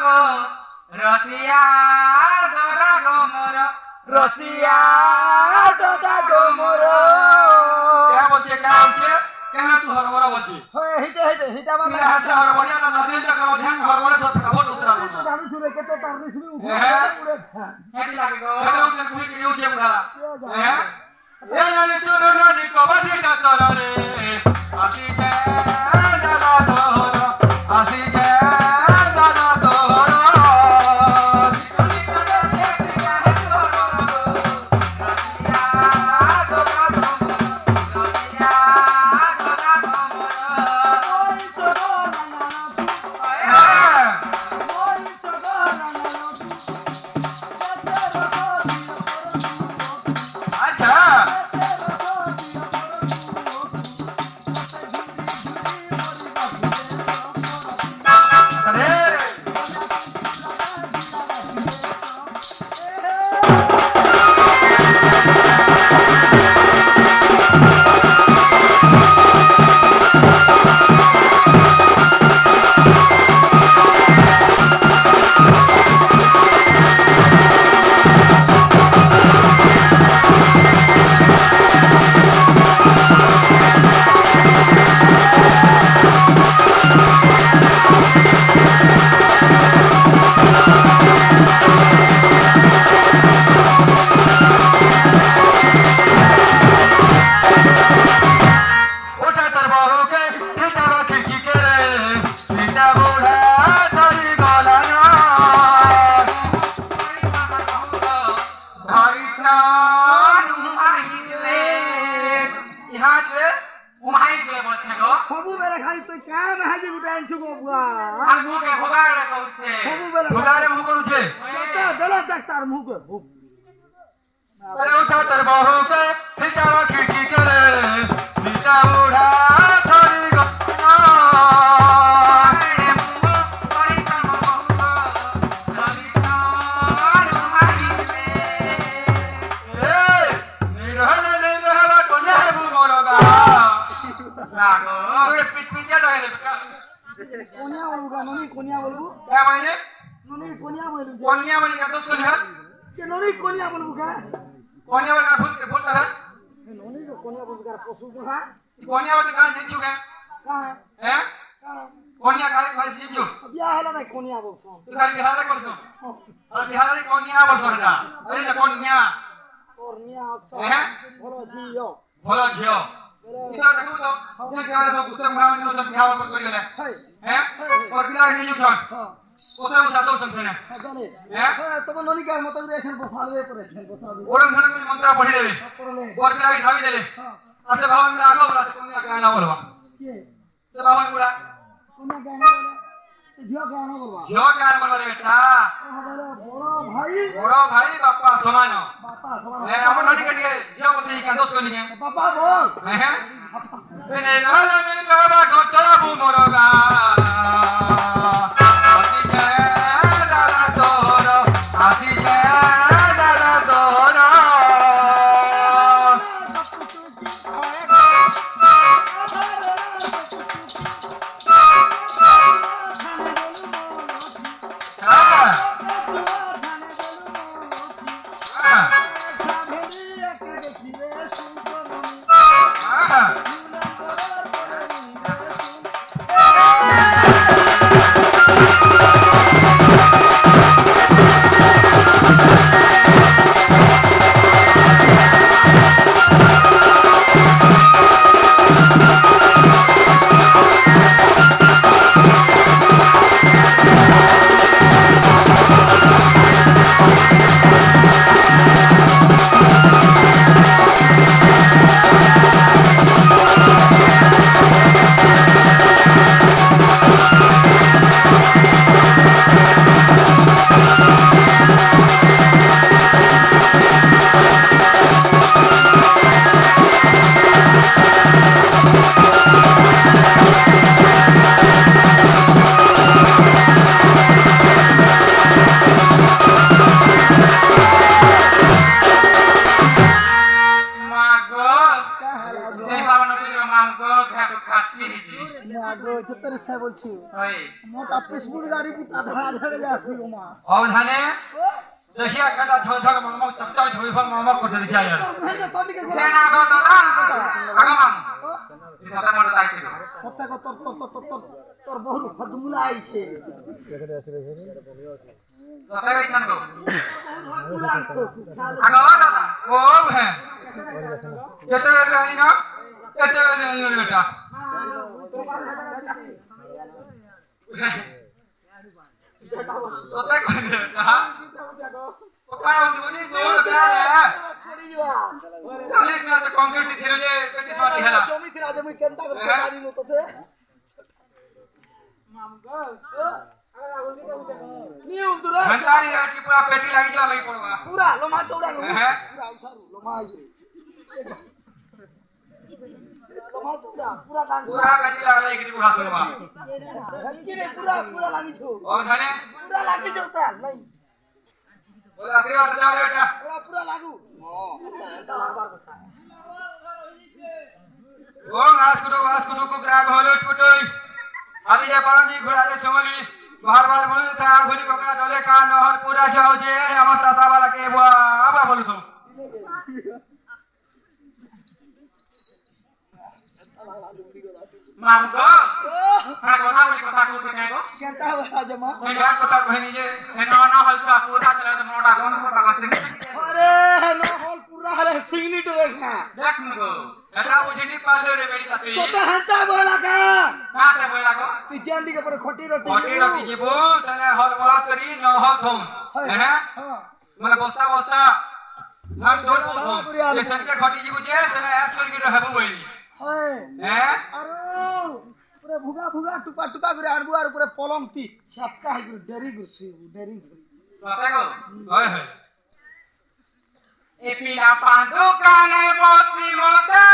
গো রসিয়া দাদা গো মোর রসিয়া দাদা গো মোর কে বলছে কেন তুই হরবরা বলছি হিটা বাবা হাতে হরবরিয়া না নদীটা করো ধ্যান হরবরা সব কথা বল দুসরা বল জানি শুনে কত টার্নি শুনে উঠে হেডি লাগে গো এটা উঠে কুই কে উঠে বুড়া হ্যাঁ এ জানি শুনো নদী কবাসি কাতর রে আসিছে দাদা তোর আসিছে দাদা তোর বলছি ওই মোটা পিসপুর গাড়ি পুটা ধরা ধরে যাচ্ছি ওমা অবধানে দেখিয়া কাটা ঝক মমক চকচক ঝুইফল মমক করতে দেখিয়া ইয়ার সেনা গো দাদা আগমান এই সাতা মাটা আইছিল সত্যি কত তোর বহু হদমুলা আইছে সাতা গাইছান গো আগবা দাদা ও হে এতে গানি না এতে গানি বেটা তোতে কই বেটা ওখানে বলবি দৌড় দেয়া কালিস না কংক্রিট দি থিরে যে পেটি সমাটি হেলা জমি থিরা জমি কেনতা করে গাড়ি নো তোতে মামগো নিউ দুরা ঘন্টানি রাটি পুরা পেটি লাগি যা লাগি পড়বা পুরা লোমা চৌড়া হ্যাঁ লোমা লোমা চৌড়া পুরা ডাং পুরা পেটি লাগি কি পুরা সুরমা কি রে পুরা লাগিছো ও ধানে পুরা লাগিছো তা নাই ওলা আশীর্বাদ দাও রে বেটা পুরা লাগু এটা লাগবার কথা ও ঘাস কুটো কুকরা ঘলট পুটই আদি যে পারনি ঘোড়া যে সমলি বারবার বলে তা ঘুরি কোকরা ডলে কা নহল পুরা যাও যে আমার তাসা वाला के আবা বলু তো মামগো হ্যাঁ কথা কইতে নাই গো কেনতা হওয়া জমা এটা কথা কইনি যে হেনা না হলছা পুরা চলে তো মোটা কোন মোটা গাছ আরে নো হল পুরা হলে সিগনি তো দেখনা দেখ মগো এটা বুঝিনি পারলে রে বেড়ি তাতে তো হান্তা বলা কা না তে বইলা গো তুই জান্দি के पर खोटी খটি রটি জীবো সনে হল বরাত করি ন হল থম হ্যাঁ हां মানে বস্তা ধান চল থম এই সনকে খটি জীবো যে সনে এস করি রহবো বইনি हाय হ্যাঁ আরে পুরো ভুগা টুপা করে আরবু আর পুরো পলমতি সাতকা হাই ডেরি গুছি ডেরি সাতা গো হয় এ পিলা পান দোকানে বসি মতে